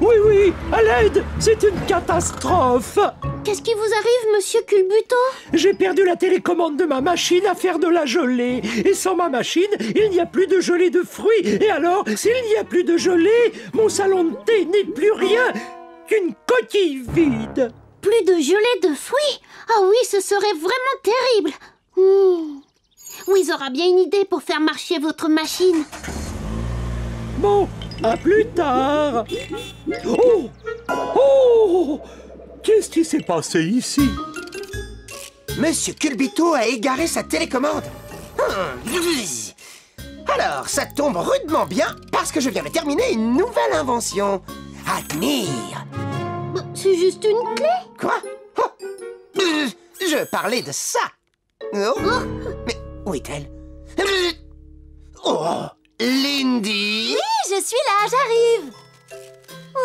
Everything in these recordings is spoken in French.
Oui, oui, à l'aide, c'est une catastrophe. Qu'est-ce qui vous arrive, monsieur Culbuto? J'ai perdu la télécommande de ma machine à faire de la gelée. Et sans ma machine, il n'y a plus de gelée de fruits. Et alors, s'il n'y a plus de gelée, mon salon de thé n'est plus rien qu'une coquille vide. Plus de gelée de fruits? Ah oui, ce serait vraiment terrible. Wiz aura bien une idée pour faire marcher votre machine. Bon, à plus tard. Oh! Oh! Qu'est-ce qui s'est passé ici? Monsieur Culbuto a égaré sa télécommande. Alors, ça tombe rudement bien parce que je viens de terminer une nouvelle invention. Admire. C'est juste une clé. Quoi? Oh. Je parlais de ça. Oh. Mais où est-elle? Oh, Lindy. Oui, je suis là, j'arrive.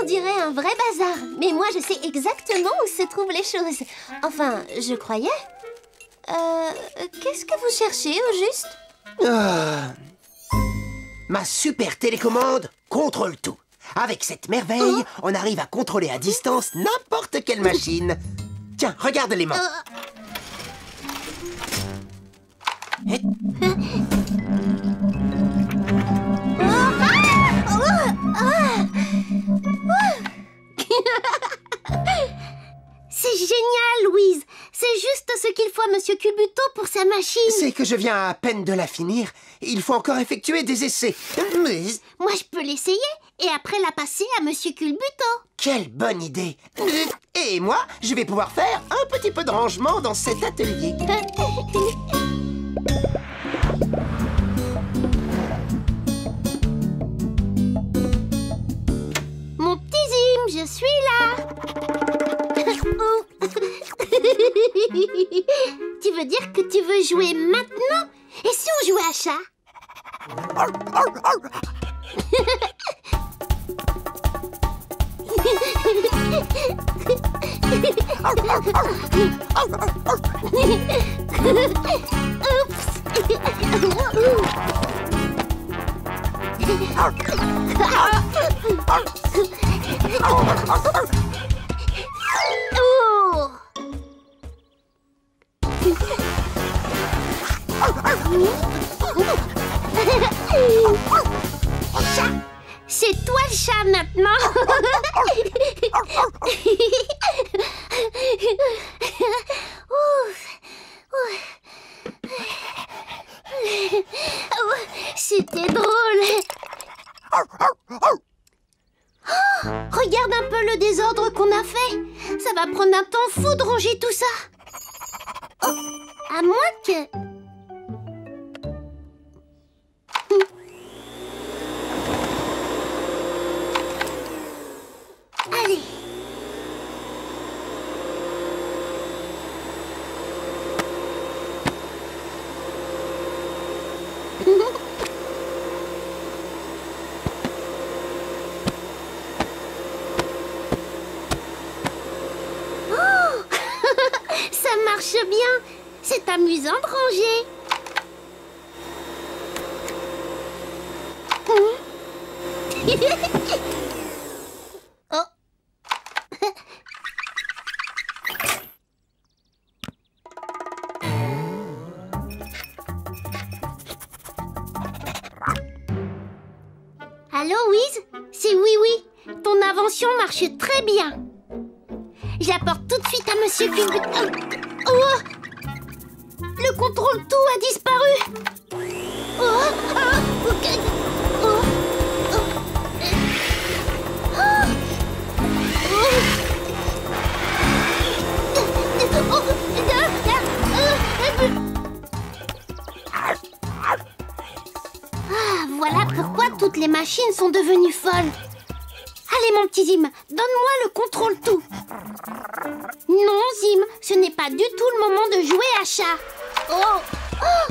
On dirait un vrai bazar, mais moi je sais exactement où se trouvent les choses. Enfin, je croyais. Qu'est-ce que vous cherchez au juste? Ma super télécommande contrôle tout. Avec cette merveille, on arrive à contrôler à distance n'importe quelle machine. Tiens, regarde les mains. C'est génial, Wiz. C'est juste ce qu'il faut à monsieur Culbuto pour sa machine. C'est que je viens à peine de la finir. Il faut encore effectuer des essais. Moi, je peux l'essayer et après la passer à monsieur Culbuto. Quelle bonne idée. Et moi, je vais pouvoir faire un petit peu de rangement dans cet atelier. Mon petit Zim, je suis là. Tu veux dire que tu veux jouer maintenant? Et si on jouait à chat? C'est toi le chat maintenant. C'était drôle. Regarde un peu le désordre qu'on a fait. Ça va prendre un temps fou de ranger tout ça. À moins que... Allez. Oh ça marche bien. C'est amusant de ranger. Oh. Allô, Wiz? C'est Oui Oui. Ton invention marche très bien. J'apporte tout de suite à monsieur Culbuto. Oh! Le contrôle tout a disparu. Oh! Ah! Ok. Oh! Ah, voilà pourquoi toutes les machines sont devenues folles. Allez, mon petit Zim, donne-moi le contrôle tout. Non, Zim, ce n'est pas du tout le moment de jouer à chat. Oh! Oh!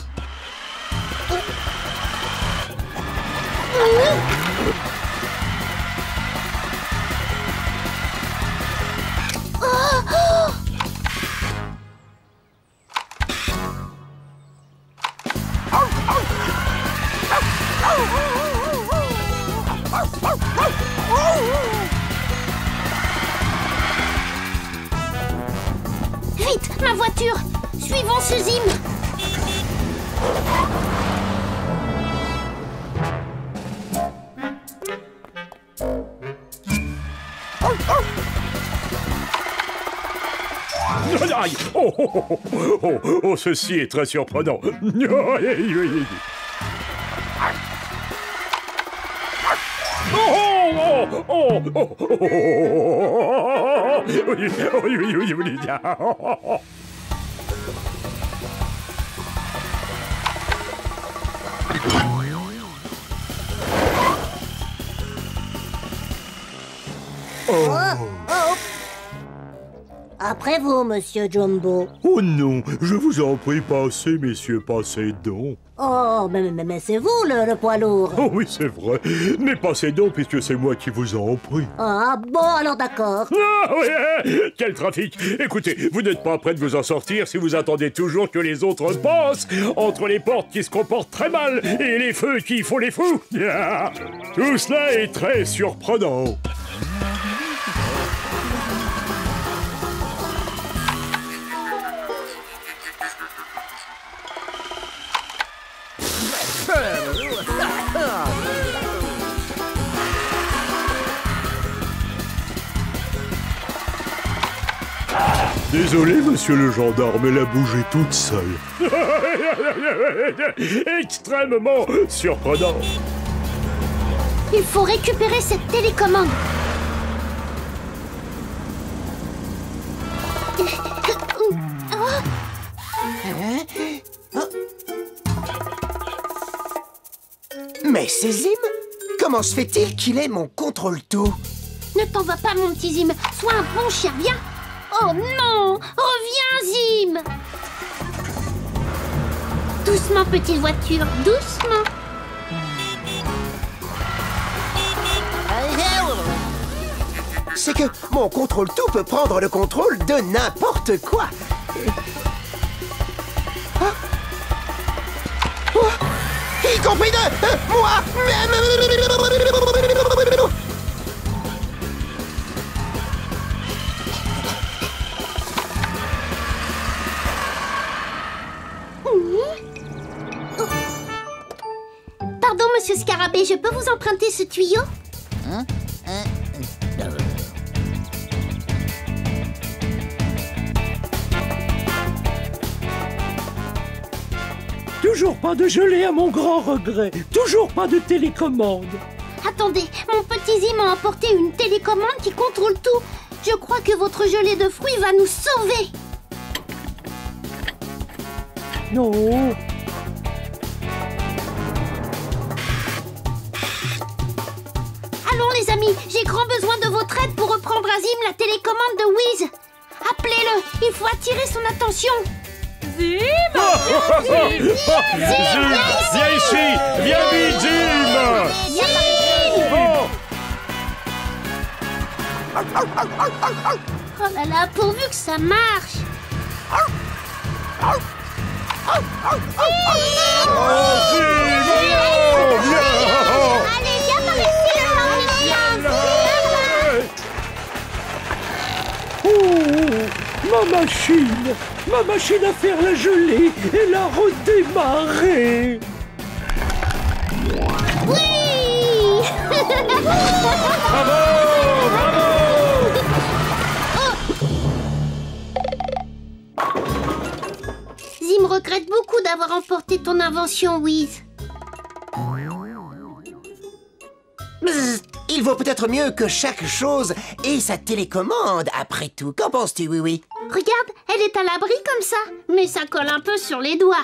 Oh! Ma voiture! Suivons ce Zim! Aïe! Oh, oh, oh, oh, oh, oh, ceci est très surprenant. Après vous, monsieur Jumbo. Oh non, je vous en prie, passez, messieurs, passez donc. Oh, mais c'est vous le poids lourd. Oh oui, c'est vrai. Mais passez donc, puisque c'est moi qui vous en prie. Ah bon, alors d'accord. Ah oui, quel trafic! Écoutez, vous n'êtes pas prêt de vous en sortir si vous attendez toujours que les autres passent entre les portes qui se comportent très mal et les feux qui font les fous. Tout cela est très surprenant. Désolé, monsieur le gendarme, elle a bougé toute seule. Extrêmement surprenant. Il faut récupérer cette télécommande. Mais c'est Zim! Comment se fait-il qu'il ait mon contrôle-tout? Ne t'en va pas, mon petit Zim. Sois un bon chien, viens. Oh non! Reviens, Zim! Doucement, petite voiture, doucement. C'est que mon contrôle-tout peut prendre le contrôle de n'importe quoi. Ah. Oh. Y compris de moi. Pardon, monsieur Scarabée, je peux vous emprunter ce tuyau? Toujours pas de gelée à mon grand regret. Toujours pas de télécommande. Attendez, mon petit Zim a emporté une télécommande qui contrôle tout. Je crois que votre gelée de fruits va nous sauver. Non. Allons les amis, j'ai grand besoin de votre aide pour reprendre à Zim la télécommande de Wiz. Appelez-le, il faut attirer son attention. Zim! Zim, viens ici! Viens vite, Zim! Oh. Oh là là, pourvu que ça marche. Oh, Zim! Viens! Allez, viens par ici, le Oh, ma machine à faire la gelée, elle a redémarré. Oui! Bravo! Bravo! Zim regrette beaucoup d'avoir emporté ton invention, Wiz. Bzz, il vaut peut-être mieux que chaque chose ait sa télécommande, après tout. Qu'en penses-tu, oui? Regarde, elle est à l'abri comme ça, mais ça colle un peu sur les doigts.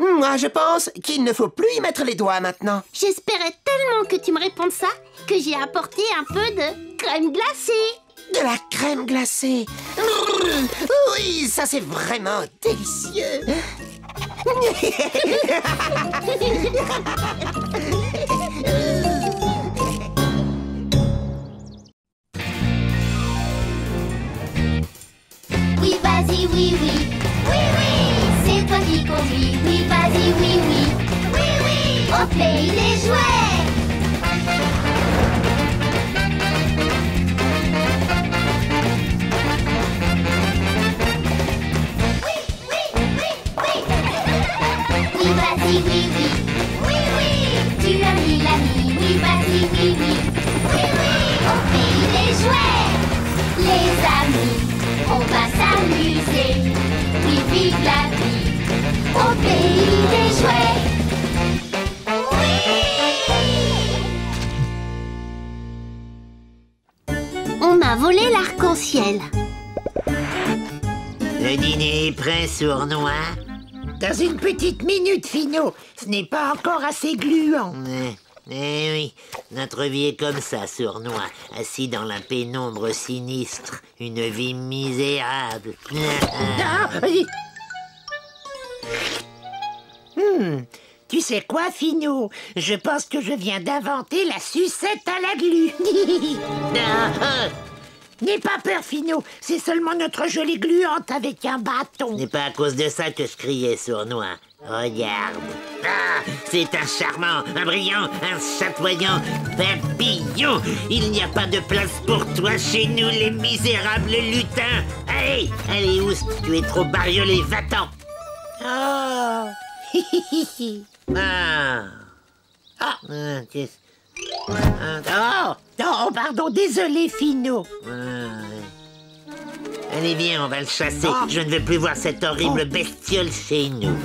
Moi, je pense qu'il ne faut plus y mettre les doigts maintenant. J'espérais tellement que tu me répondes ça que j'ai apporté un peu de crème glacée. De la crème glacée. Oui, ça c'est vraiment délicieux. Oui, vas-y, oui, oui. Oui, oui, c'est toi qui conduis. Oui, vas-y, oui, oui. Oui, oui, au pays des jouets. arc-en-ciel. Le dîner est prêt, sournois? Dans une petite minute, Finot. Ce n'est pas encore assez gluant. Eh oui, notre vie est comme ça, sournois, assis dans la pénombre sinistre, une vie misérable. Tu sais quoi, Finot? Je pense que je viens d'inventer la sucette à la glu. N'aie pas peur, Finot. C'est seulement notre gelée gluante avec un bâton. Ce n'est pas à cause de ça que je criais, sournois. Regarde. Ah, c'est un charmant, un brillant, un chatoyant papillon. Il n'y a pas de place pour toi chez nous, les misérables lutins. Allez, allez, Ous, tu es trop bariolé, va-t'en. Oh. Oh, pardon, désolé, Finot. Allez, viens, on va le chasser. Je ne veux plus voir cette horrible bestiole chez nous.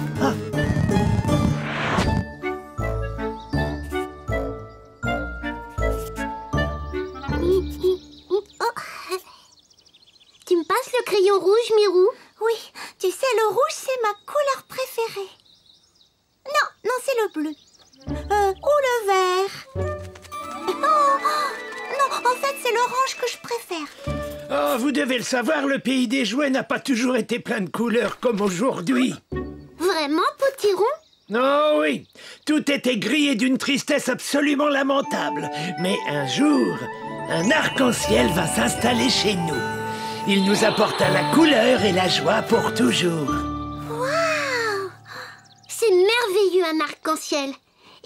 Tu me passes le crayon rouge, Mirou? Oui, tu sais, le rouge, c'est ma couleur préférée. Non, c'est le bleu. Ou le vert. Non, en fait, c'est l'orange que je préfère. Oh, vous devez le savoir, le pays des jouets n'a pas toujours été plein de couleurs comme aujourd'hui. Vraiment, Potiron? Oh oui, tout était gris et d'une tristesse absolument lamentable. Mais un jour, un arc-en-ciel va s'installer chez nous. Il nous apporta la couleur et la joie pour toujours. Waouh! C'est merveilleux, un arc-en-ciel.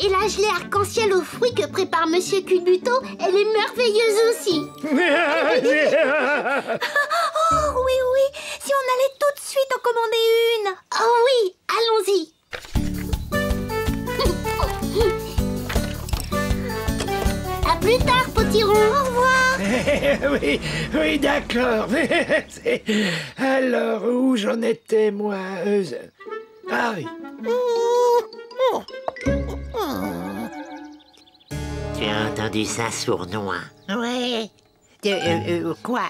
Et la gelée arc-en-ciel aux fruits que prépare Monsieur Culbuto, elle est merveilleuse aussi. Oh oui, si on allait tout de suite en commander une. Oh oui, allons-y. À plus tard, Potiron. Au revoir. Oui, d'accord. Alors, où j'en étais, moi? Ah oui. Tu as entendu ça, sournois? Ouais. Quoi?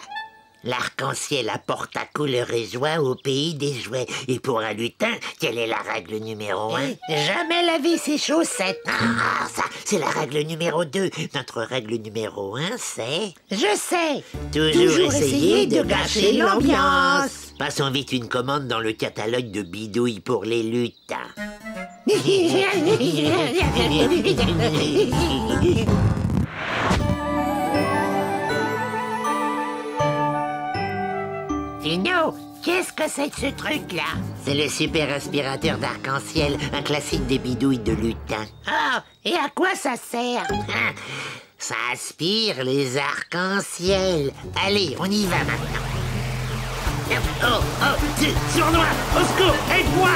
L'arc-en-ciel apporte ta couleur et joie au pays des jouets. Et pour un lutin, quelle est la règle numéro 1? Jamais laver ses chaussettes. Ah, ça, c'est la règle numéro 2. Notre règle numéro 1, c'est... Je sais. Toujours essayer de gâcher l'ambiance. Passons vite une commande dans le catalogue de bidouilles pour les lutins. Finot, qu'est-ce que c'est que ce truc-là? C'est le super aspirateur d'arc-en-ciel, un classique des bidouilles de lutin. Ah, et à quoi ça sert? Ça aspire les arcs-en-ciel. Allez, on y va maintenant. Sournois, au secours, aide-moi!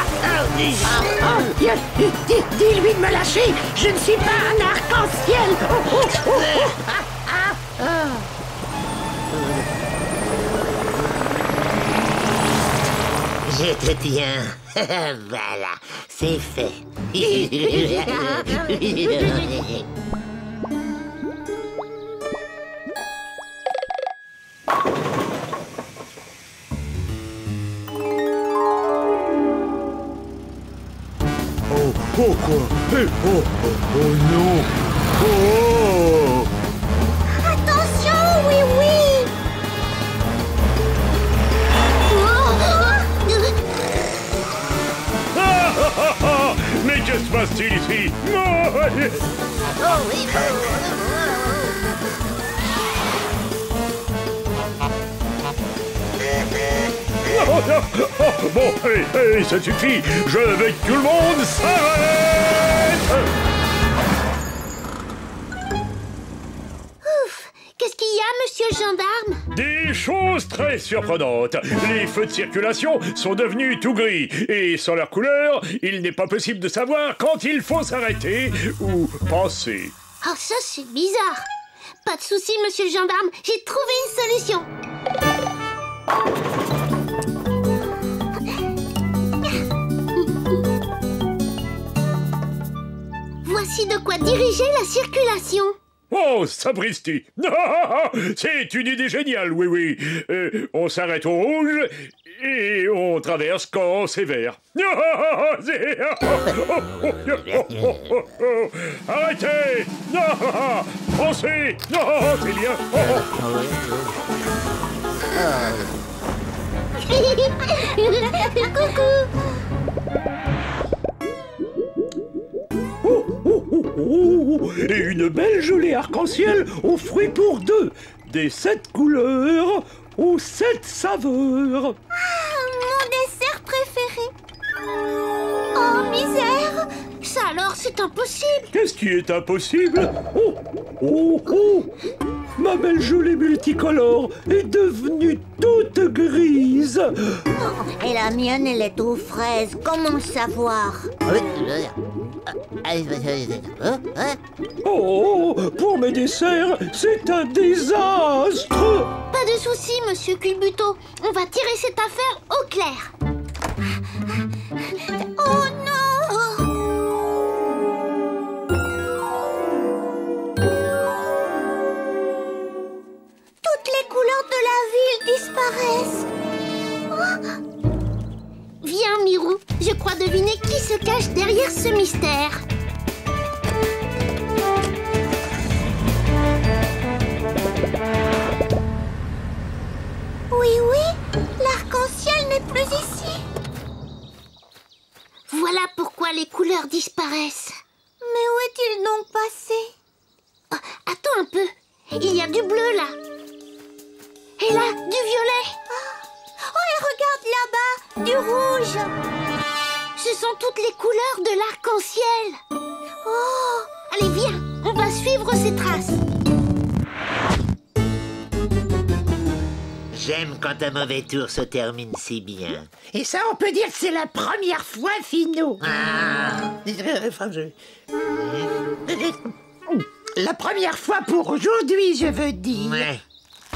Dis-lui de me lâcher. Je ne suis pas un arc-en-ciel. Je te tiens. Voilà, c'est fait. Oh quoi? Oh non! Oh! Attention, oui. Mais que se passe-t-il ici? Bon, hey, ça suffit. Je veux que tout le monde s'arrête. Qu'est-ce qu'il y a, monsieur le gendarme? Des choses très surprenantes. Les feux de circulation sont devenus tout gris. Et sans leur couleur, il n'est pas possible de savoir quand il faut s'arrêter ou passer. Oh, ça, c'est bizarre. Pas de souci, monsieur le gendarme. J'ai trouvé une solution. Voici de quoi diriger la circulation. Oh, sapristi! C'est une idée géniale, oui, oui. On s'arrête au rouge et on traverse quand c'est vert. Arrêtez! Foncez! C'est bien! Et une belle gelée arc-en-ciel aux fruits pour deux. Des 7 couleurs aux 7 saveurs. Mon dessert préféré. Oh, misère! Ça alors, c'est impossible. Qu'est-ce qui est impossible? Oh! Ma belle gelée multicolore est devenue toute grise. Et la mienne, elle est aux fraises. Comment savoir? Oh, pour mes desserts, c'est un désastre. Pas de souci, monsieur Culbuto. On va tirer cette affaire au clair. Oh non! Toutes les couleurs de la ville disparaissent. Viens, Mirou. Je crois deviner qui se cache derrière ce mystère. Oui, l'arc-en-ciel n'est plus ici. Voilà pourquoi les couleurs disparaissent. Mais où est-il donc passé? Oh, attends un peu. Il y a du bleu là. Et là, du violet. Oh, et regarde là-bas, du rouge. Ce sont toutes les couleurs de l'arc-en-ciel. Oh! Allez, viens, on va suivre ces traces. J'aime quand un mauvais tour se termine si bien. Et ça, on peut dire que c'est la première fois, Finot. La première fois pour aujourd'hui, je veux dire. Ouais.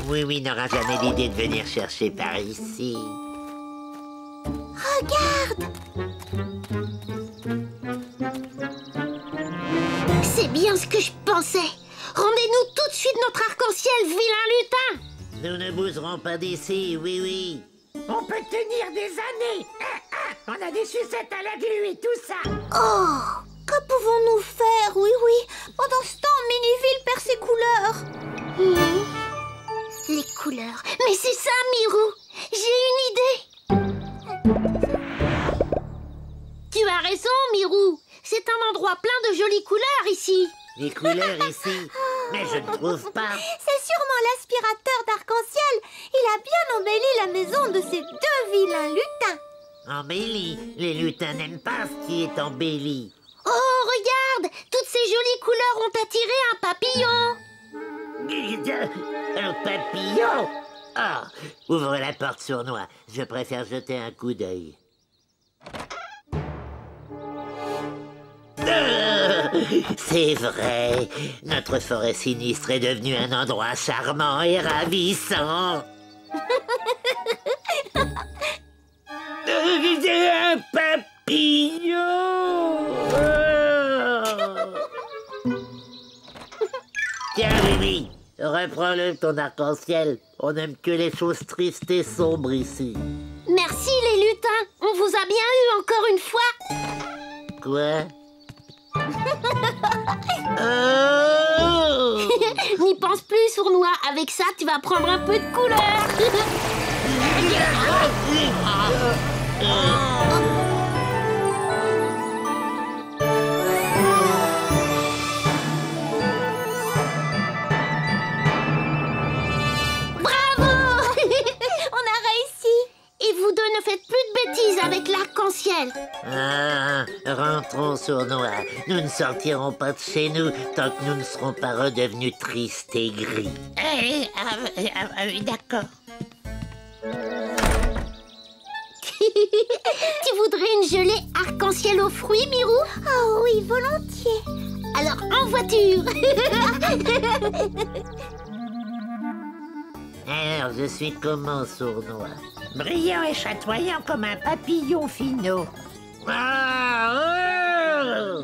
Oui, n'aura jamais l'idée de venir chercher par ici. Regarde! C'est bien ce que je pensais. Rendez-nous tout de suite notre arc-en-ciel, vilain lutin. Nous ne bougerons pas d'ici, oui. On peut tenir des années. On a des sucettes à la glu et tout ça. Oh! Que pouvons-nous faire? Oui. Pendant ce temps, Miniville perd ses couleurs. Les couleurs. Mais c'est ça, Mirou. J'ai une idée. Tu as raison, Mirou. C'est un endroit plein de jolies couleurs ici. Les couleurs ici? Mais je ne trouve pas. C'est sûrement l'aspirateur d'arc-en-ciel. Il a bien embelli la maison de ces deux vilains lutins. Embelli? Les lutins n'aiment pas ce qui est embelli. Oh, regarde. Toutes ces jolies couleurs ont attiré un papillon. Un papillon? Ah, ouvre la porte, Sournois. Je préfère jeter un coup d'œil. C'est vrai, notre forêt sinistre est devenue un endroit charmant et ravissant. Un papillon. Tiens, oui, reprends-le ton arc-en-ciel. On n'aime que les choses tristes et sombres ici. Merci les lutins. On vous a bien eu encore une fois. Quoi? Oh! N'y pense plus, Sournois. Avec ça, tu vas prendre un peu de couleur. Bravo! On a réussi. Et vous deux ne faites plus de bêtises avec l'arc-en-ciel. Ah, rentrons, Sournois. Nous ne sortirons pas de chez nous tant que nous ne serons pas redevenus tristes et gris. D'accord. Tu voudrais une gelée arc-en-ciel aux fruits, Mirou? Oh oui, volontiers. Alors, en voiture. Alors, je suis comment, Sournois? Brillant et chatoyant comme un papillon, Finot. Ah, oh!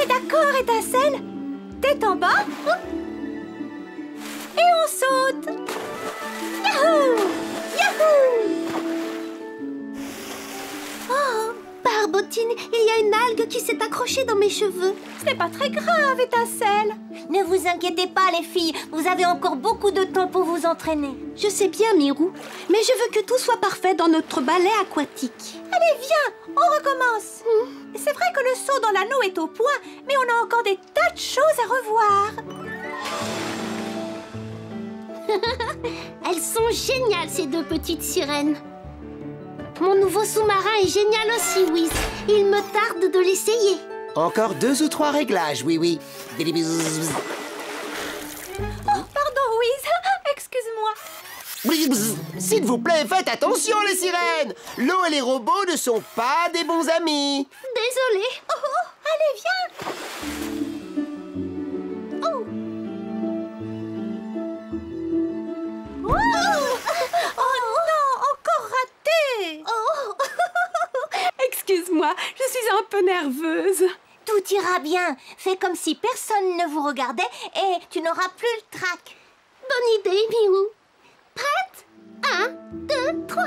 est d'accord, Étincelle. Tête en bas. Et on saute. Yahoo! Yahoo! Oh, Barbotine, il y a une algue qui s'est accrochée dans mes cheveux. Ce n'est pas très grave, Étincelle. Ne vous inquiétez pas, les filles. Vous avez encore beaucoup de temps pour vous entraîner. Je sais bien, Mirou, mais je veux que tout soit parfait dans notre ballet aquatique. Allez, viens, on recommence. C'est vrai que le saut dans l'anneau est au point, mais on a encore des tas de choses à revoir. Elles sont géniales, ces deux petites sirènes. Mon nouveau sous-marin est génial aussi, Wiz. Il me tarde de l'essayer. Encore 2 ou 3 réglages, oui. Oh, pardon, Wiz. Excuse-moi. S'il vous plaît, faites attention, les sirènes. L'eau et les robots ne sont pas des bons amis. Désolée. Oh, allez, viens. Oh. Oh non, encore raté. Oh. Excuse-moi, je suis un peu nerveuse. Tout ira bien. Fais comme si personne ne vous regardait et tu n'auras plus le trac. Bonne idée, Mirou. Prête? 1, 2, 3.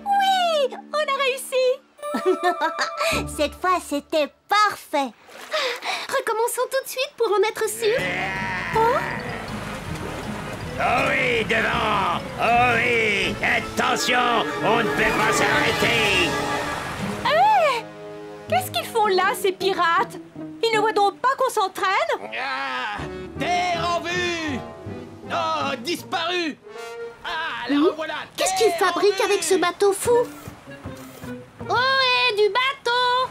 Oui, on a réussi. Cette fois, c'était parfait. Recommençons tout de suite pour en être sûr. Oh oui, devant! Oh oui! Attention! On ne peut pas s'arrêter! Hé! Qu'est-ce qu'ils font là, ces pirates? Ils ne voient donc pas qu'on s'entraîne? Ah, terre en vue! Oh, disparu! Ah, la revoilà! Qu'est-ce qu'ils fabriquent avec ce bateau fou? Oh, et du bateau!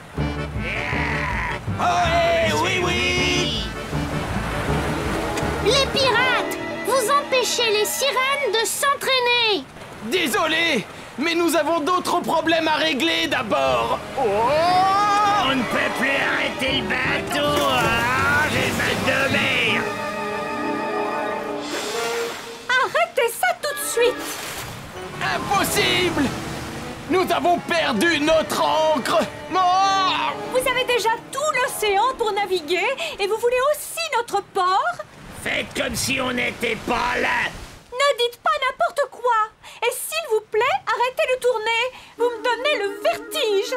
Oh, oui, oui! Les pirates! Vous empêchez les sirènes de s'entraîner! Désolé, mais nous avons d'autres problèmes à régler d'abord. Oh! On ne peut plus arrêter le bateau! Ah, j'ai mal de mer! Arrêtez ça tout de suite! Impossible! Nous avons perdu notre ancre! Oh! Vous avez déjà tout l'océan pour naviguer et vous voulez aussi notre port? Faites comme si on n'était pas là! Ne dites pas n'importe quoi! Et s'il vous plaît, arrêtez de tourner! Vous me donnez le vertige!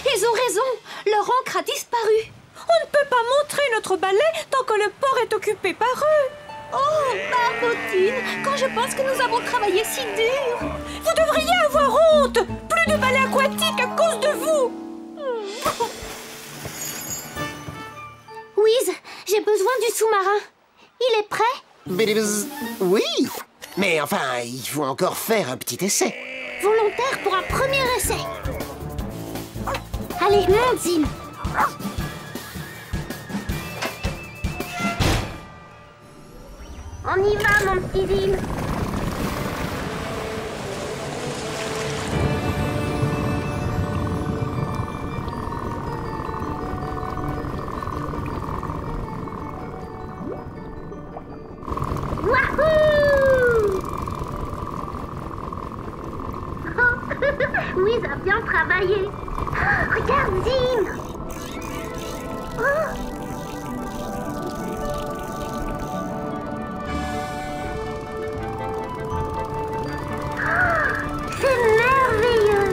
Ils ont raison! Leur ancre a disparu! On ne peut pas montrer notre balai tant que le port est occupé par eux! Oh, Barbotine! Quand je pense que nous avons travaillé si dur! Vous devriez avoir honte! Plus de balai aquatique à cause de vous! Wiz, j'ai besoin du sous-marin. Il est prêt? Oui, mais enfin, il faut encore faire un petit essai. Volontaire pour un premier essai. Allez, monte, Zim. On y va, mon petit Zim. Wahoo! Wiz a bien travaillé. Regarde, Zim. C'est merveilleux.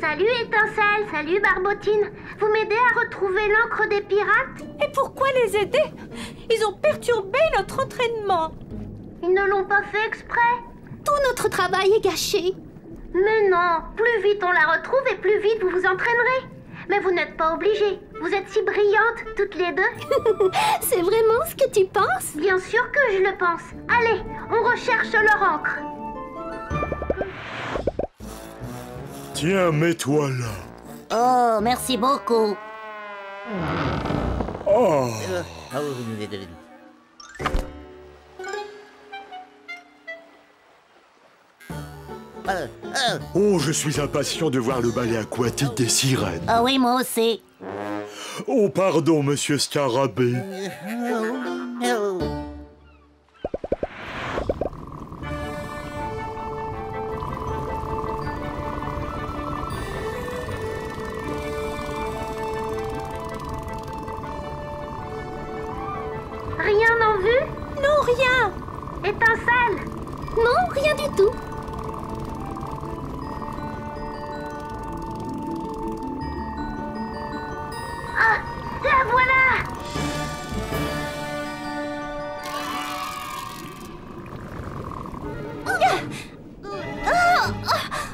Salut Étincelle, salut Barbotine. Vous m'aidez à retrouver l'encre des pirates? Et pourquoi les aider? Ils ont perturbé notre entraînement. Ils ne l'ont pas fait exprès. Tout notre travail est gâché. Mais non, plus vite on la retrouve et plus vite vous vous entraînerez. Mais vous n'êtes pas obligés. Vous êtes si brillantes, toutes les deux. C'est vraiment ce que tu penses? Bien sûr que je le pense. Allez, on recherche leur encre. Tiens, mets-toi là. Oh, merci beaucoup. Oh! Oh, je suis impatient de voir le ballet aquatique des sirènes. Ah oui, moi aussi. Oh, pardon, monsieur Scarabée. Rien en vue? Non, rien. Étincelle? Non, rien du tout. Ah, la voilà!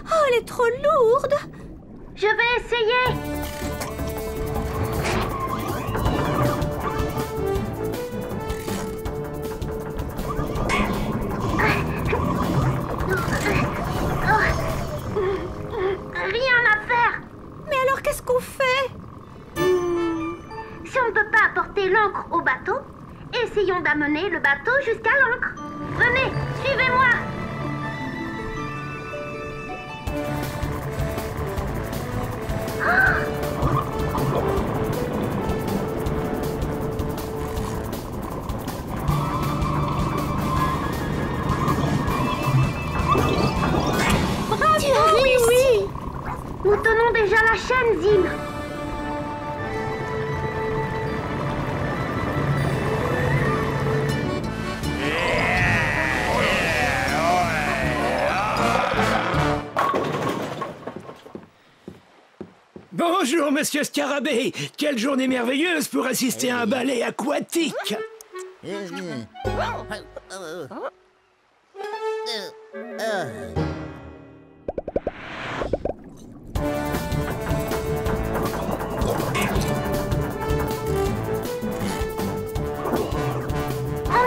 Oh, elle est trop lourde. Je vais essayer! Rien à faire! Mais alors, qu'est-ce qu'on fait? Si on ne peut pas apporter l'encre au bateau, essayons d'amener le bateau jusqu'à l'ancre. Venez, suivez-moi! Bravo, oui, oui. Nous tenons déjà la chaîne, Zim. Bonjour, monsieur Scarabée. Quelle journée merveilleuse pour assister à un ballet aquatique. On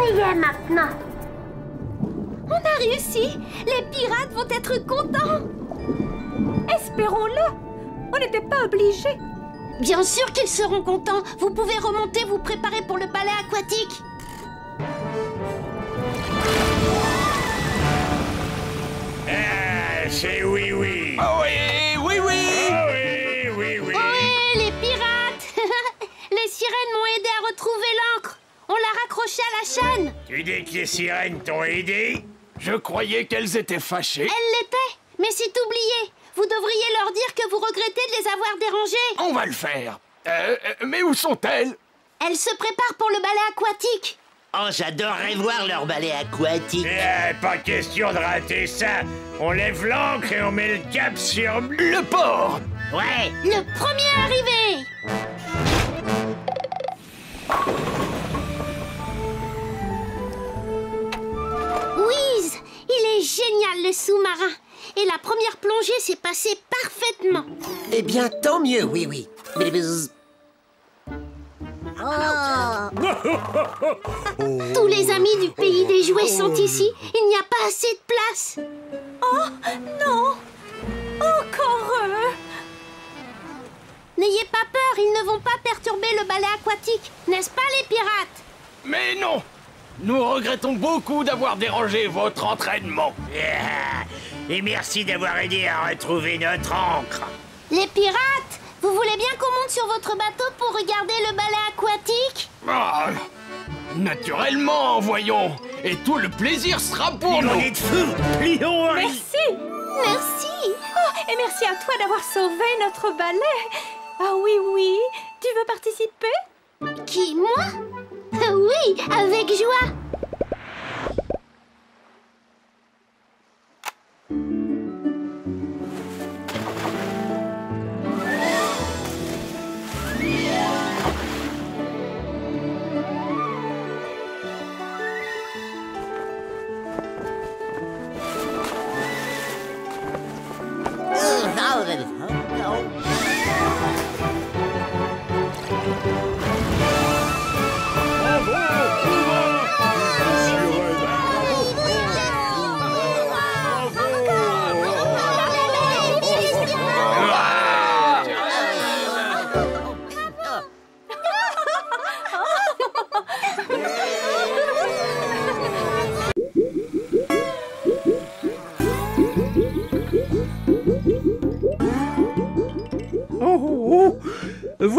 y est maintenant. On a réussi. Les pirates vont être contents. Espérons-le. On n'était pas obligés. Bien sûr qu'ils seront contents. Vous pouvez remonter, vous préparer pour le ballet aquatique. C'est oui, oui. Ah oui, oui, oui. Ah oui, oui, oui. Ohé, les pirates! Les sirènes m'ont aidé à retrouver l'encre. On l'a raccrochée à la chaîne. Tu dis que les sirènes t'ont aidé? Je croyais qu'elles étaient fâchées. Elle l'était, mais c'est oublié. Vous devriez leur dire que vous regrettez de les avoir dérangées. On va le faire. Mais où sont-elles? Elles se préparent pour le ballet aquatique. Oh, j'adorerais voir leur ballet aquatique. Pas question de rater ça. On lève l'ancre et on met le cap sur... Le port. Ouais. Le premier arrivé. Whiz, il est génial le sous-marin. Et la première plongée s'est passée parfaitement. Eh bien, tant mieux, oui, oui. Bzzz. Tous les amis du pays des jouets sont ici. Il n'y a pas assez de place. Oh, non. Encore eux. N'ayez pas peur, ils ne vont pas perturber le ballet aquatique. N'est-ce pas les pirates? Mais non. Nous regrettons beaucoup d'avoir dérangé votre entraînement. Et merci d'avoir aidé à retrouver notre encre. Les pirates, vous voulez bien qu'on monte sur votre bateau pour regarder le ballet aquatique? Ah, naturellement, voyons. Et tout le plaisir sera pour nous. On est de fous. Plions. Merci. Merci. Oh, et merci à toi d'avoir sauvé notre ballet. Ah oui, oui. Tu veux participer? Qui, moi? Oui, avec joie.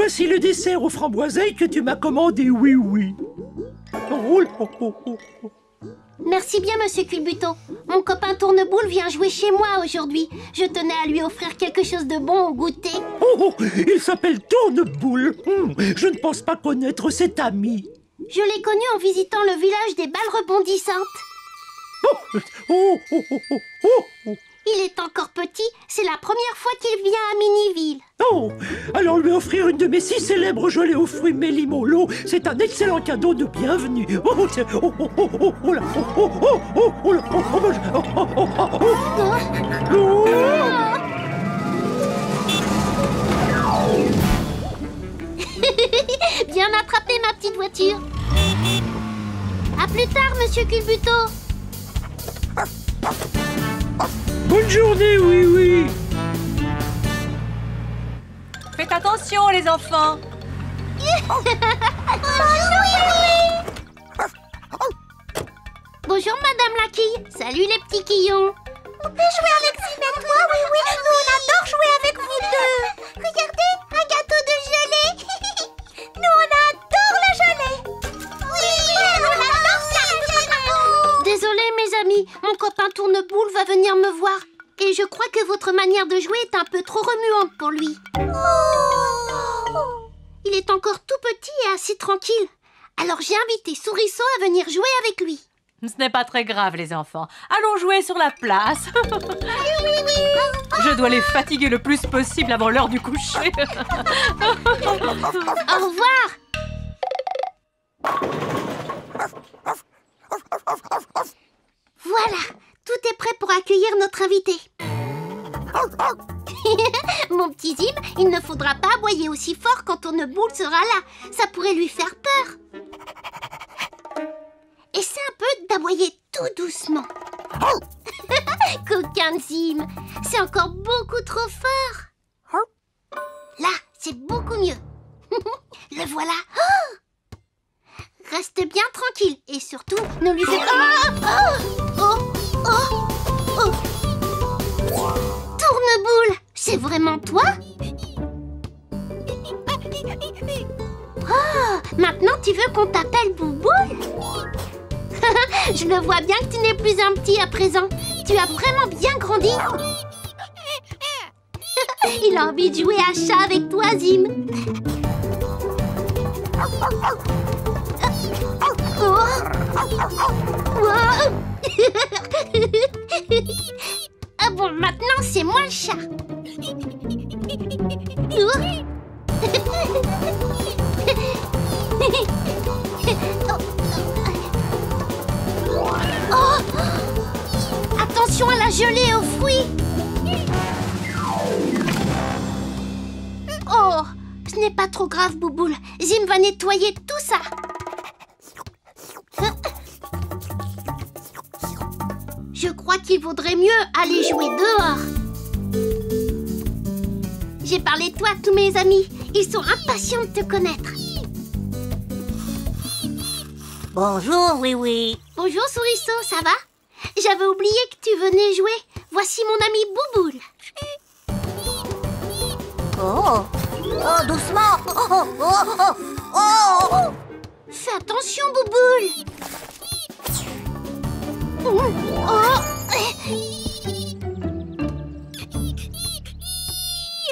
voici le dessert aux framboiseilles que tu m'as commandé, oui, oui. Oh, oh, oh, oh. Merci bien, monsieur Culbuto. Mon copain Tourneboule vient jouer chez moi aujourd'hui. Je tenais à lui offrir quelque chose de bon au goûter. Oh, il s'appelle Tourneboule. Je ne pense pas connaître cet ami. Je l'ai connu en visitant le village des balles rebondissantes. Oh, oh, oh, oh, oh, oh. Il est encore petit, c'est la première fois qu'il vient à Miniville. Oh, alors lui offrir une de mes 6 célèbres gelées aux fruits Mélimolo, c'est un excellent cadeau de bienvenue. Oh, oh, oh, oh, oh, oh, oh, là, oh, oh, oh, oh, oh, là, oh, oh, oh, oh, oh, oh, oh. Bien attrapé, ma petite voiture. À plus tard, monsieur Culbuto. Bonne journée, oui, oui. Faites attention, les enfants. Bonjour, Madame la Quille. Salut, les petits quillons. On peut jouer avec Zim et toi, oui, oui. Nous, on adore jouer avec vous deux. Regardez, un gâteau de gelée. Nous, on adore le gelé. Oui, on adore ça, le gelé. Désolée, mes amis. Mon copain Tourneboule va venir me voir. Et je crois que votre manière de jouer est un peu trop remuante pour lui. Il est encore tout petit et assez tranquille. Alors j'ai invité Souriceau à venir jouer avec lui. Ce n'est pas très grave, les enfants. Allons jouer sur la place. Je dois les fatiguer le plus possible avant l'heure du coucher. Au revoir. Voilà, tout est prêt pour accueillir notre invité. Mon petit Zim, il ne faudra pas aboyer aussi fort quand Tourneboule sera là. Ça pourrait lui faire peur. Essaie un peu d'aboyer tout doucement. Coquin Zim, c'est encore beaucoup trop fort. Là, c'est beaucoup mieux. Le voilà. Reste bien tranquille et surtout, ne lui fais pas... Tourneboule, c'est vraiment toi? Maintenant tu veux qu'on t'appelle Bouboule? Je le vois bien que tu n'es plus un petit à présent. Tu as vraiment bien grandi. Il a envie de jouer à chat avec toi, Zim. Ah bon, maintenant c'est moi le chat. Oh, attention à la gelée aux fruits. Oh, ce n'est pas trop grave, Bouboule. Zim va nettoyer tout ça. Je crois qu'il vaudrait mieux aller jouer dehors. J'ai parlé de toi à tous mes amis. Ils sont impatients de te connaître. Bonjour, oui, oui. Bonjour, Souriceau, ça va? J'avais oublié que tu venais jouer. Voici mon ami Bouboule. Oh, oh, doucement. Oh, oh, oh, oh, oh. Fais attention, Bouboule. Oh.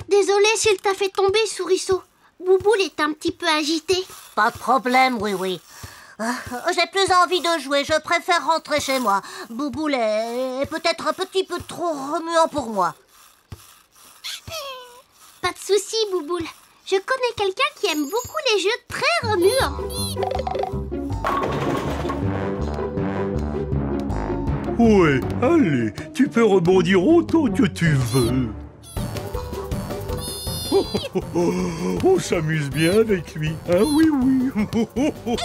Désolée s'il t'a fait tomber, Souriceau. Bouboule est un petit peu agité. Pas de problème, oui, oui. J'ai plus envie de jouer, je préfère rentrer chez moi. Bouboule est peut-être un petit peu trop remuant pour moi. Pas de souci, Bouboule. Je connais quelqu'un qui aime beaucoup les jeux très remuants. Ouais, allez, tu peux rebondir autant que tu veux. On s'amuse bien avec lui, hein, oui, oui.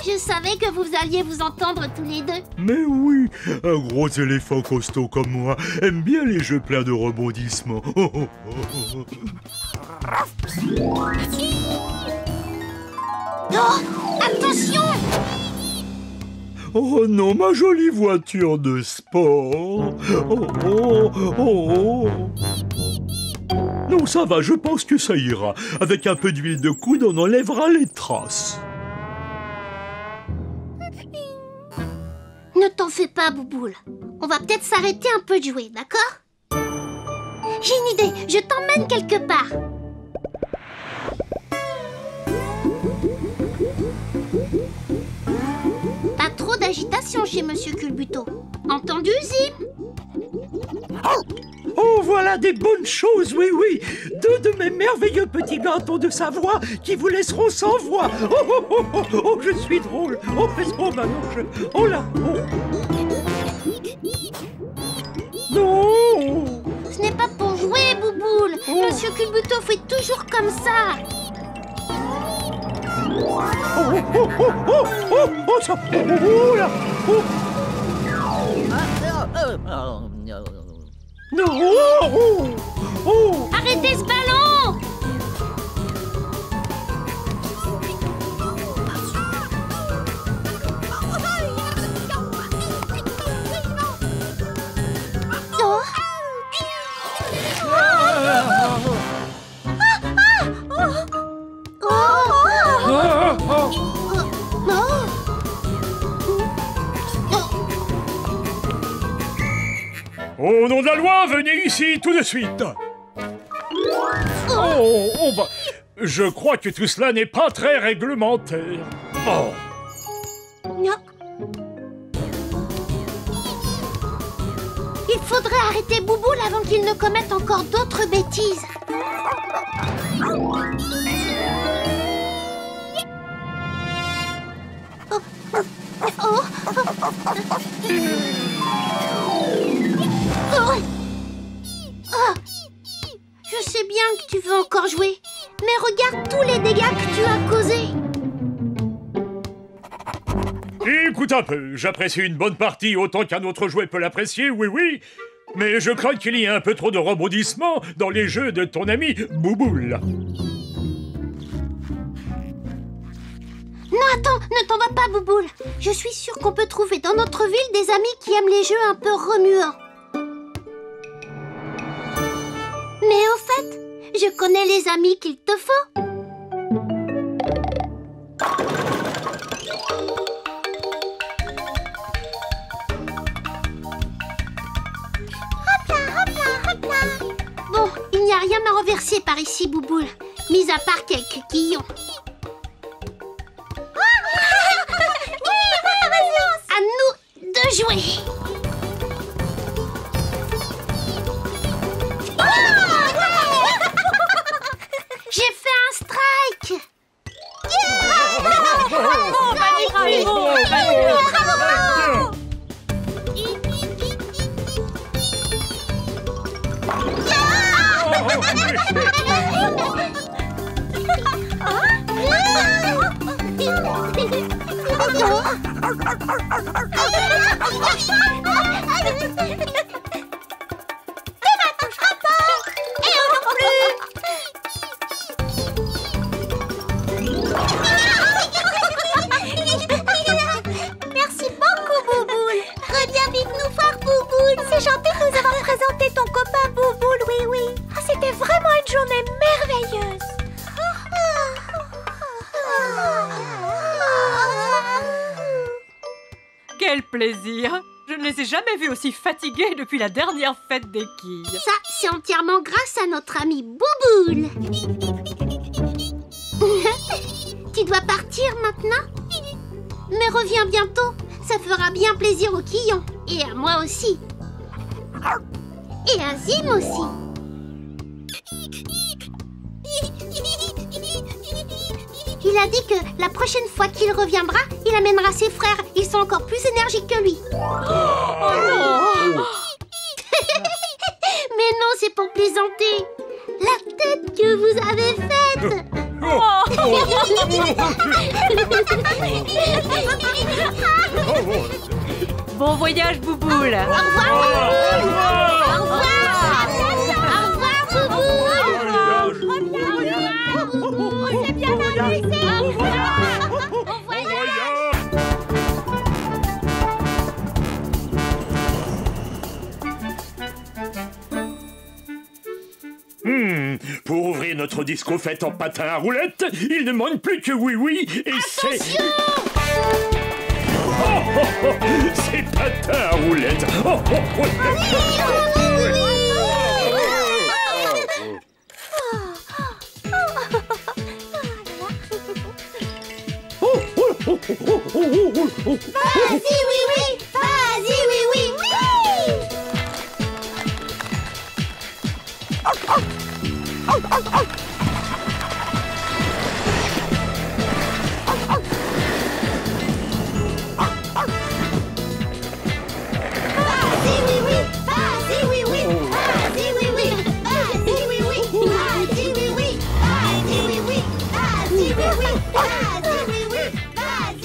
Je savais que vous alliez vous entendre tous les deux. Mais oui, un gros éléphant costaud comme moi aime bien les jeux pleins de rebondissements. Oh, attention! Oh non, ma jolie voiture de sport. Oh, oh, oh, oh. Non, ça va, je pense que ça ira. Avec un peu d'huile de coude, on enlèvera les traces. Ne t'en fais pas, Bouboule. On va peut-être s'arrêter un peu de jouer, d'accord? J'ai une idée, je t'emmène quelque part. Pas trop d'agitation chez Monsieur Culbuto. Entendu, Zim? Oh, voilà des bonnes choses, oui, oui. 2 de mes merveilleux petits gâteaux de Savoie qui vous laisseront sans voix. Oh, oh, oh, oh, oh, je suis drôle. Oh, oh, bah non, oh là, oh. Non. Ce n'est pas pour jouer, Bouboule. Monsieur Culbuto fait toujours comme ça. Oh, oh, oh, oh, oh, oh, oh, ça, oh, là, oh. Non, oh, oh, oh. Arrêtez ce ballon! Oh. Au nom de la loi, venez ici tout de suite. Oh, bah, je crois que tout cela n'est pas très réglementaire. Oh. Il faudrait arrêter Bouboule avant qu'il ne commette encore d'autres bêtises. Je sais bien que tu veux encore jouer, mais regarde tous les dégâts que tu as causés. Écoute un peu, j'apprécie une bonne partie autant qu'un autre jouet peut l'apprécier, oui, oui. Mais je crains qu'il y ait un peu trop de rebondissements dans les jeux de ton ami Bouboule. Non, attends, ne t'en vas pas, Bouboule. Je suis sûre qu'on peut trouver dans notre ville des amis qui aiment les jeux un peu remuants. Mais au fait, je connais les amis qu'il te faut. Bon, il n'y a rien à renverser par ici, Bouboule, mis à part quelques quillons. À nous de jouer. J'ai fait un strike. Merci beaucoup, Bouboule. Reviens vite nous voir, Bouboule. C'est gentil de nous avoir présenté ton copain Bouboule, oui, oui. C'était vraiment une journée merveilleuse. Quel plaisir! Je ne les ai jamais vus aussi fatigués depuis la dernière fête des quilles. Ça, c'est entièrement grâce à notre ami Bouboule. Tu dois partir maintenant? Mais reviens bientôt. Ça fera bien plaisir aux quillons. Et à moi aussi. Et à Zim aussi. Il a dit que la prochaine fois qu'il reviendra, il amènera ses frères. Ils sont encore plus énergiques que lui. Mais non, c'est pour plaisanter. La tête que vous avez faite. Bon voyage, Bouboule. Au revoir, Bouboule. Au revoir. Au revoir, Bouboule. On s'est bien amusé. Au revoir. Au voyage. votre disco fête en patin à roulettes. Il ne manque plus que oui oui et c'est... Oh, oh, oh, c'est patin à roulettes. Oh, oh, oh. Vas-y, oui, oui. Vas-y, oui, oui, oui.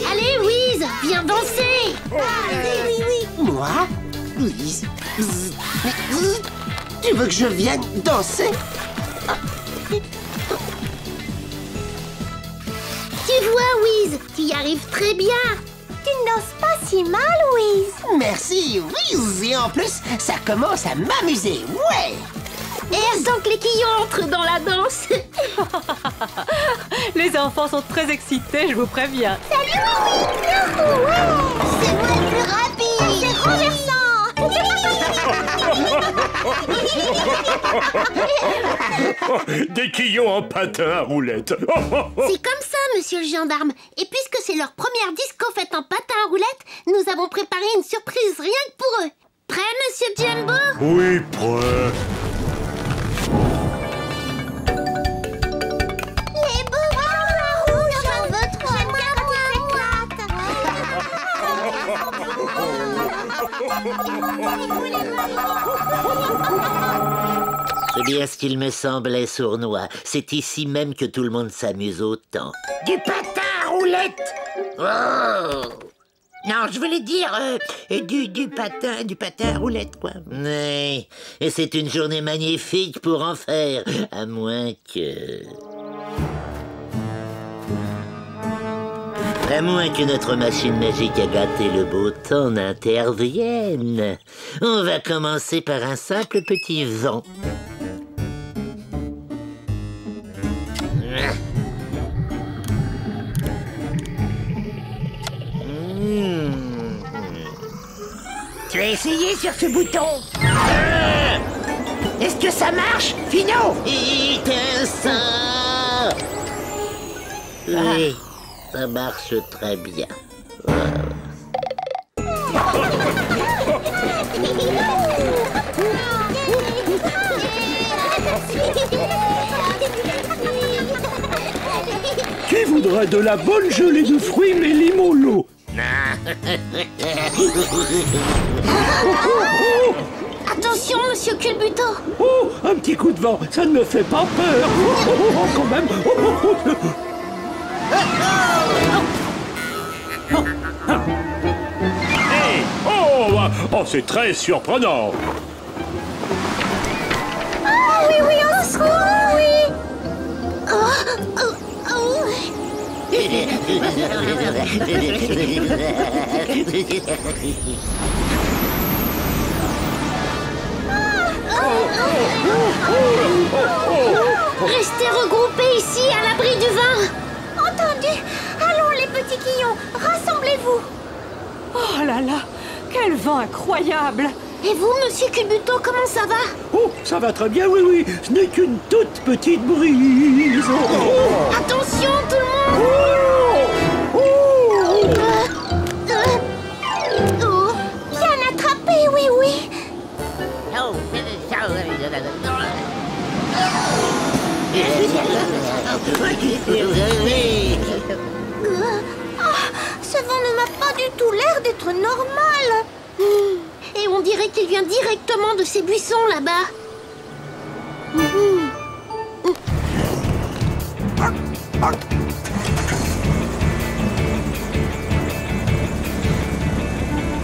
Allez, Louise, viens danser. Moi, Louise, tu veux que je vienne danser? Tu vois, Louise, tu y arrives très bien. Tu ne danses pas si mal, Louise. Merci, Louise. Et en plus, ça commence à m'amuser, ouais. Et attends que les quillons entrent dans la danse. Les enfants sont très excités, je vous préviens. Salut, Mimi. Ouais. C'est moi le plus rapide. C'est renversant. Des quillons en patin à roulettes. Oh, oh, oh. C'est comme ça, monsieur le gendarme. Et puisque c'est leur première disco faite en patin à roulettes, nous avons préparé une surprise rien que pour eux. Prêt, monsieur Jumbo? Oui, prêt. Les bonbons, la rouge, j'en veux trop. C'est bien ce qu'il me semblait, Sournois. C'est ici même que tout le monde s'amuse autant. Du patin à roulettes. Oh! Non, je voulais dire du patin à roulettes, quoi. Oui, et c'est une journée magnifique pour en faire, à moins que... À moins que notre machine magique à gâter le beau temps n'intervienne. On va commencer par un simple petit vent. Tu as essayé sur ce bouton? Est-ce que ça marche, Finot? Ça... Oui, ça marche très bien. Qui voudrait de la bonne gelée de fruits mais limolo? Attention, monsieur Culbuto. Oh, un petit coup de vent, ça ne me fait pas peur. Oh, quand même. Hey, oh, c'est très surprenant. Ah oui, oui, au secours, oui. Restez regroupés ici, à l'abri du vin. Entendu. Allons, les petits quillons, rassemblez-vous. Oh là là, quel vent incroyable! Et vous, monsieur Culbuto, comment ça va? Oh, ça va très bien, oui, oui. Ce n'est qu'une toute petite brise. Attention, tout le monde. Bien attrapé, oui, oui. Ce vent ne m'a pas du tout l'air d'être normal. Et on dirait qu'il vient directement de ces buissons là-bas.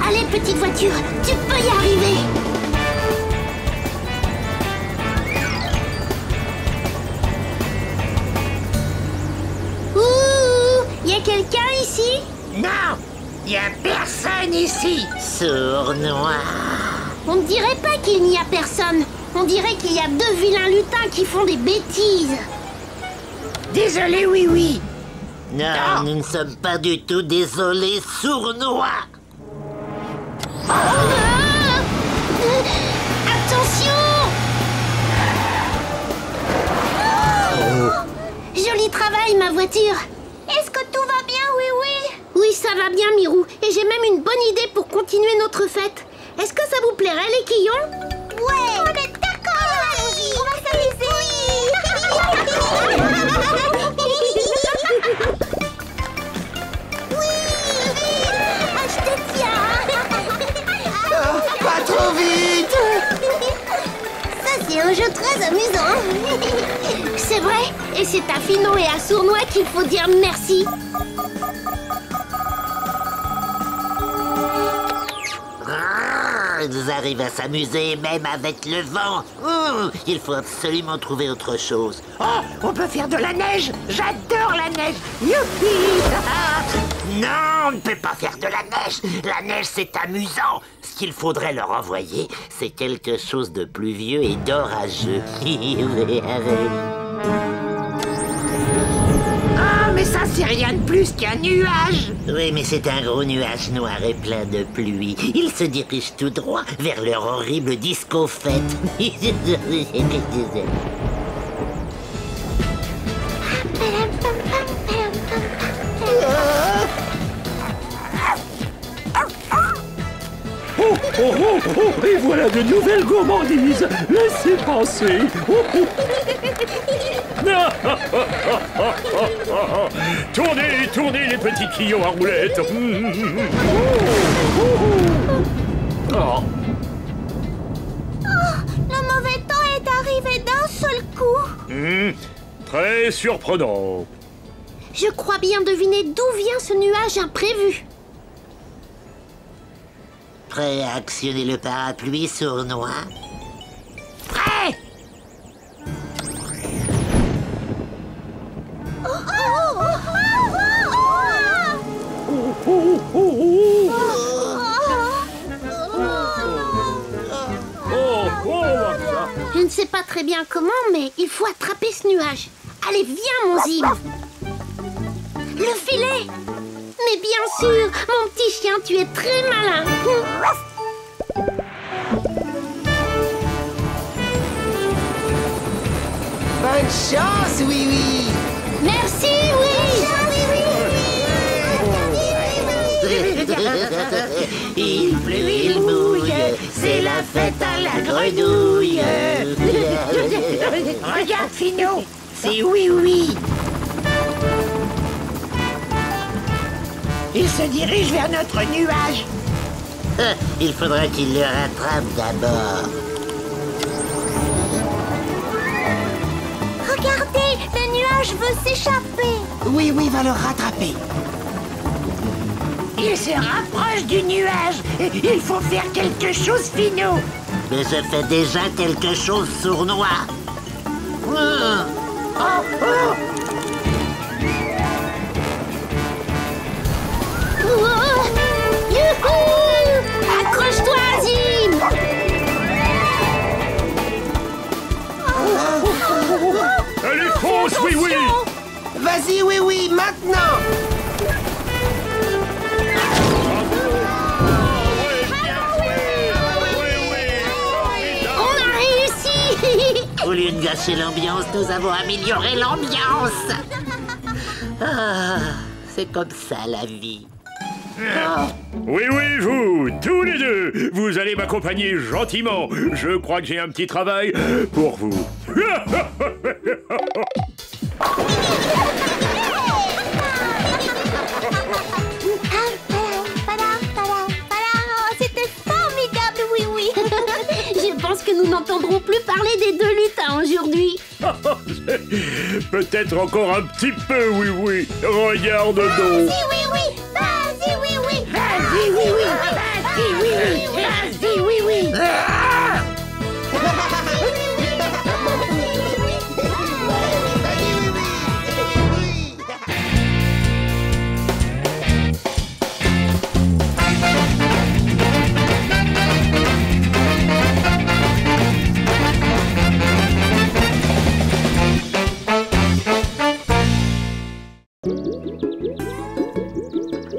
Allez, petite voiture, tu peux y arriver. Ouh, y a quelqu'un ici? Non, il y a personne ici. Sournois. On ne dirait pas qu'il n'y a personne. On dirait qu'il y a deux vilains lutins qui font des bêtises. Désolé, oui, oui. Non, nous ne sommes pas du tout désolés, sournois. Attention! Joli travail, ma voiture. Est-ce que tout va bien, oui, oui? Oui, ça va bien, Mirou. Et j'ai même une bonne idée pour continuer notre fête. Est-ce que ça vous plairait, les quillons? Ouais! On est d'accord! Allons-y! On va s'amuser! Oui! Ah, je te tiens! Pas trop vite. Ça, c'est un jeu très amusant! C'est vrai. Et c'est à Finot et à Sournois qu'il faut dire merci. Ils arrivent à s'amuser même avec le vent. Il faut absolument trouver autre chose. Oh, on peut faire de la neige. J'adore la neige. Youpi. Non, on ne peut pas faire de la neige. La neige, c'est amusant. Ce qu'il faudrait leur envoyer, c'est quelque chose de pluvieux et d'orageux. Ah, mais ça, c'est rien de plus qu'un nuage. Oui, mais c'est un gros nuage noir et plein de pluie. Ils se dirigent tout droit vers leur horrible disco-fête. Oh, oh, oh, oh, et voilà de nouvelles gourmandises. Laissez passer. Oh, oh. Tournez, tournez les petits quillons à roulettes. Oh, le mauvais temps est arrivé d'un seul coup. Très surprenant. Je crois bien deviner d'où vient ce nuage imprévu. Prêt à actionner le parapluie, Sournois? Prêt! Je ne sais pas très bien comment, mais il faut attraper ce nuage. Allez, viens, mon Zim. Le filet. Mais bien sûr, mon petit chien, tu es très malin. Bonne chance, oui, oui. Merci, oui. Il pleut, il mouille, c'est la fête à la grenouille. Regarde, Finot. C'est oui, oui. Il se dirige vers notre nuage. Il faudra qu'il le rattrape d'abord. Regardez, le nuage veut s'échapper. Oui, oui, va le rattraper. Il se rapproche du nuage. Il faut faire quelque chose, Finot. Mais je fais déjà quelque chose, Sournois. Accroche-toi, Zim. Elle est fausse, oui, oui. Vas-y, oui, oui, maintenant. On a réussi. Au lieu de gâcher l'ambiance, nous avons amélioré l'ambiance. Ah, c'est comme ça la vie. Oui, oui, vous, tous les deux, vous allez m'accompagner gentiment. Je crois que j'ai un petit travail pour vous. C'était formidable, oui, oui. Je pense que nous n'entendrons plus parler des deux lutins aujourd'hui. Peut-être encore un petit peu, oui, oui. Regarde donc. Vas-y, oui, oui. Vas-y, oui, oui. Vas-y, oui, oui. Vas-y, oui, oui. Vas-y, oui, oui.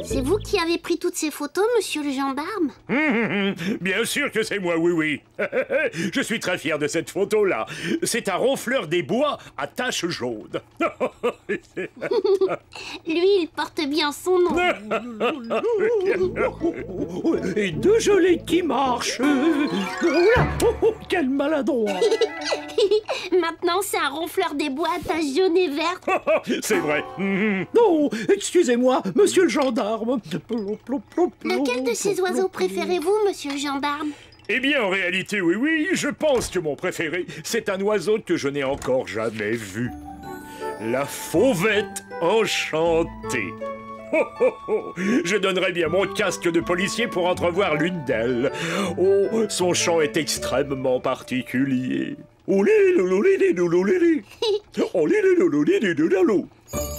C'est vous qui avez pris toutes ces photos, monsieur le gendarme? Bien sûr que c'est moi, oui, oui. Je suis très fier de cette photo-là. C'est un ronfleur des bois à taches jaunes. Lui, il porte bien son nom. Et deux gelées qui marchent. Oula, quel maladroit. Maintenant, c'est un ronfleur des bois à taches jaunes et vertes. C'est vrai. Non, excusez-moi, monsieur le gendarme. Lequel de ces oiseaux préférez-vous, monsieur le gendarme? Eh bien, en réalité, oui, oui, je pense que mon préféré, c'est un oiseau que je n'ai encore jamais vu. La fauvette enchantée. Oh, oh, oh. Je donnerais bien mon casque de policier pour entrevoir l'une d'elles. Oh, son chant est extrêmement particulier.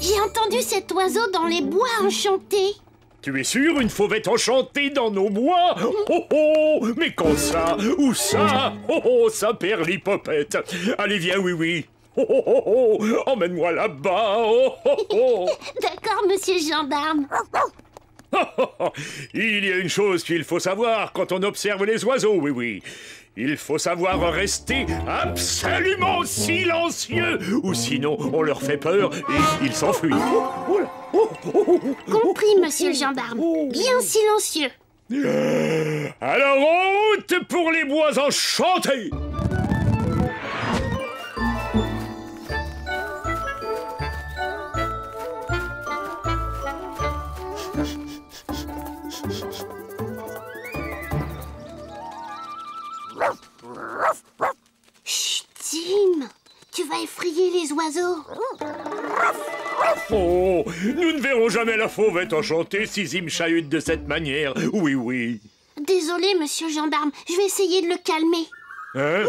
J'ai entendu cet oiseau dans les bois enchantés. Tu es sûr, une fauvette enchantée dans nos bois? Oh oh, mais quand ça? Où ça? Oh oh, ça perd l'hypopète. Allez, viens, oui, oui. Oh oh oh, oh. Emmène-moi là-bas. Oh oh oh. D'accord, monsieur le gendarme. Il y a une chose qu'il faut savoir quand on observe les oiseaux, oui, oui. Il faut savoir rester absolument silencieux, ou sinon on leur fait peur et ils s'enfuient. Compris, monsieur le gendarme. Bien silencieux. Alors en route pour les bois enchantés. Chut, Tim, tu vas effrayer les oiseaux. Oh, nous ne verrons jamais la fauvette enchantée si Zim chahute de cette manière. Oui, oui. Désolé, monsieur le gendarme, je vais essayer de le calmer. Hein?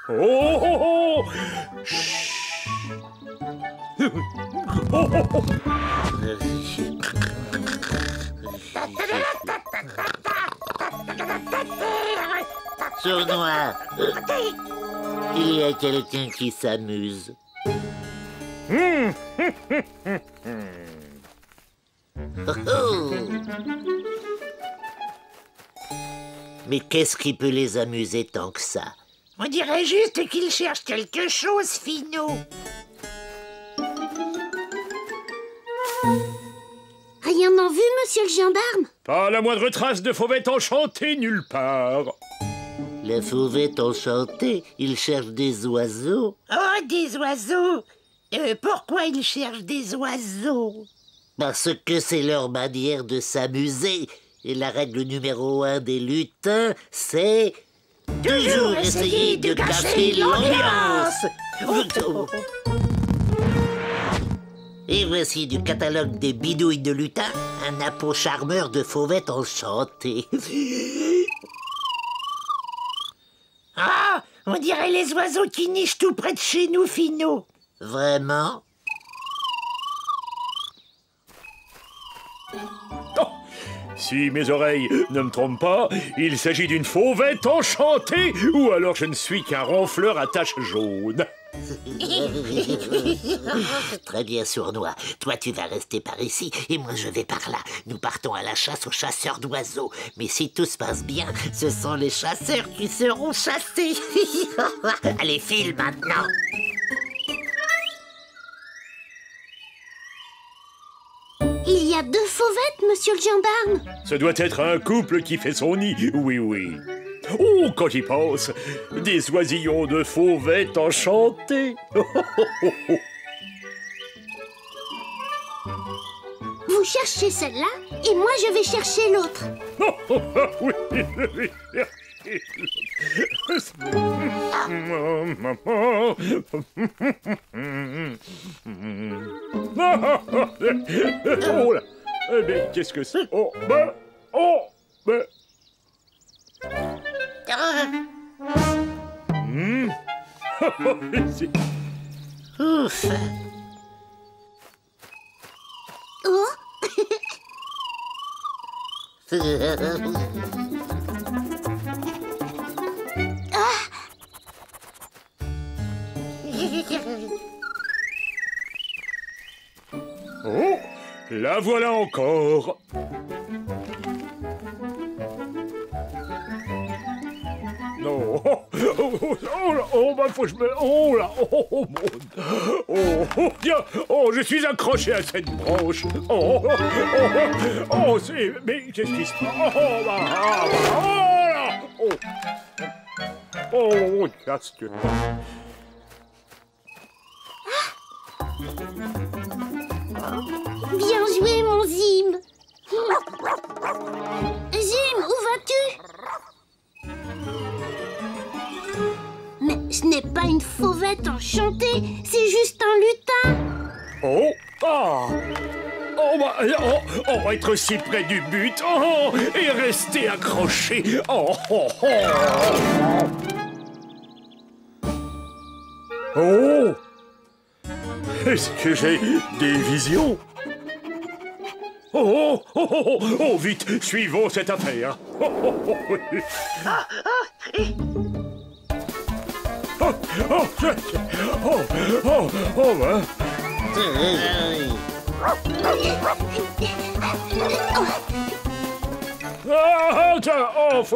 Oh, oh, oh. Chut. Oh, oh, oh. Sournois, il y a quelqu'un qui s'amuse. Mais qu'est-ce qui peut les amuser tant que ça? On dirait juste qu'ils cherchent quelque chose, Finot. Rien en vue, monsieur le gendarme? Pas la moindre trace de fauvette enchantée nulle part. La fauvette enchantée, il cherche des oiseaux. Oh, des oiseaux. Pourquoi ils cherchent des oiseaux? Parce que c'est leur manière de s'amuser. Et la règle numéro 1 des lutins, c'est... toujours essayer de gâcher l'ambiance. Et voici du catalogue des bidouilles de lutin, un appôt charmeur de fauvette enchantée. Ah, on dirait les oiseaux qui nichent tout près de chez nous, Finot. Vraiment? Oh, si mes oreilles ne me trompent pas, il s'agit d'une fauvette enchantée, ou alors je ne suis qu'un ronfleur à taches jaunes. Très bien, Sournois. Toi, tu vas rester par ici et moi, je vais par là. Nous partons à la chasse aux chasseurs d'oiseaux. Mais si tout se passe bien, ce sont les chasseurs qui seront chassés. Allez, file maintenant. Il y a 2 fauvettes, monsieur le gendarme. Ce doit être un couple qui fait son nid, oui, oui. Oh, quand j'y pense, des oisillons de fauvettes enchantées. Vous cherchez celle-là et moi je vais chercher l'autre. Oui, oui. Oh là. Mais qu'est-ce que c'est? Oh, ben, oh, ben. Ouf. Oh. Oh, La voilà encore. Non. Bah, faut que je me... Oh là. Tiens. Je suis accroché à cette branche. C'est... Mais qu'est-ce qui se passe? Mon casque. Bien joué, mon Zim. Zim, où vas-tu? Mais ce n'est pas une fauvette enchantée, c'est juste un lutin. On va être si près du but. Et rester accroché. Est-ce que j'ai des visions? Vite, suivons cette affaire. Faut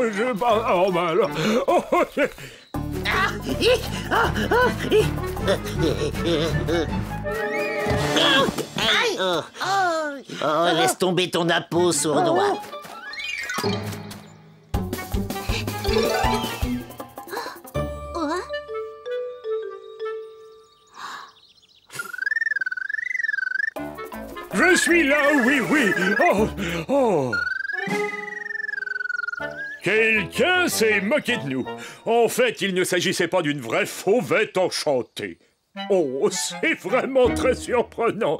que je parle. Alors. Laisse tomber ton appôt, sournois. Je suis là, oui. Quelqu'un s'est moqué de nous. En fait, il ne s'agissait pas d'une vraie fauvette enchantée. C'est vraiment très surprenant.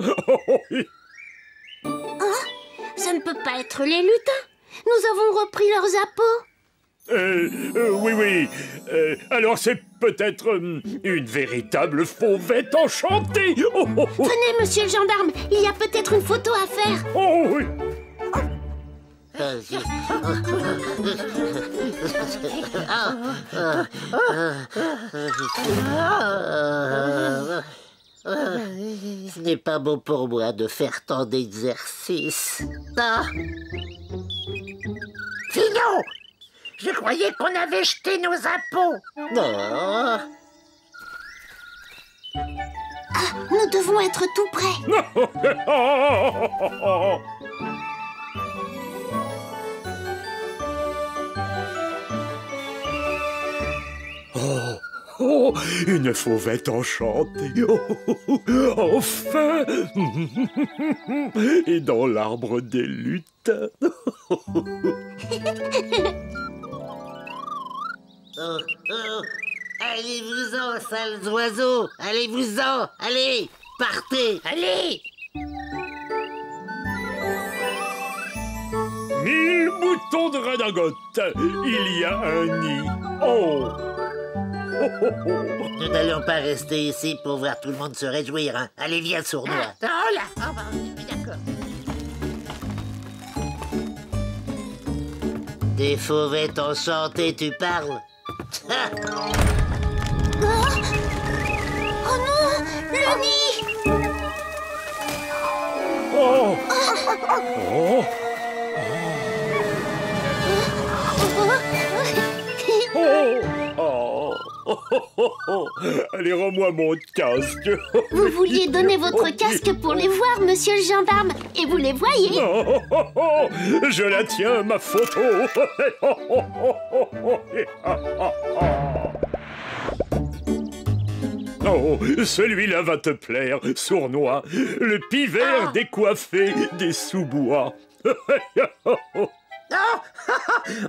Ça ne peut pas être les lutins. Nous avons repris leurs appâts. Oui. Alors c'est peut-être une véritable fauvette enchantée. Venez, monsieur le gendarme, il y a peut-être une photo à faire. Oui. Ce n'est pas bon pour moi de faire tant d'exercices. Fino, je croyais qu'on avait jeté nos impôts. Non. Nous devons être tout près. Une fauvette enchantée. Enfin. Et dans l'arbre des lutins. Allez-vous-en, sales oiseaux. Allez-vous-en. Allez, partez. Allez. 1000 moutons de redingote. Il y a un nid. Nous n'allons pas rester ici pour voir tout le monde se réjouir. Hein. Allez, viens, sournois. D'accord. Des fauvettes enchantées, tu parles? Oh non, le nid. Allez, rends-moi mon casque. Vous vouliez donner votre casque pour les voir, monsieur le gendarme. Et vous les voyez. Je la tiens, ma photo. Celui-là va te plaire, sournois. Le pivert décoiffé des sous-bois.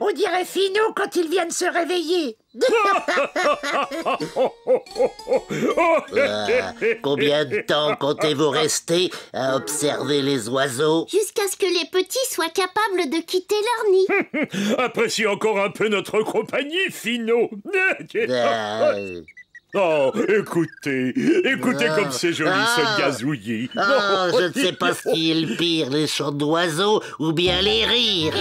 On dirait Fino quand il vient de se réveiller. Combien de temps comptez-vous rester à observer les oiseaux? Jusqu'à ce que les petits soient capables de quitter leur nid. Apprécie encore un peu notre compagnie, Fino. Écoutez comme c'est joli ce gazouillis. Je ne sais pas ce qui est le pire, les chants d'oiseaux ou bien les rires.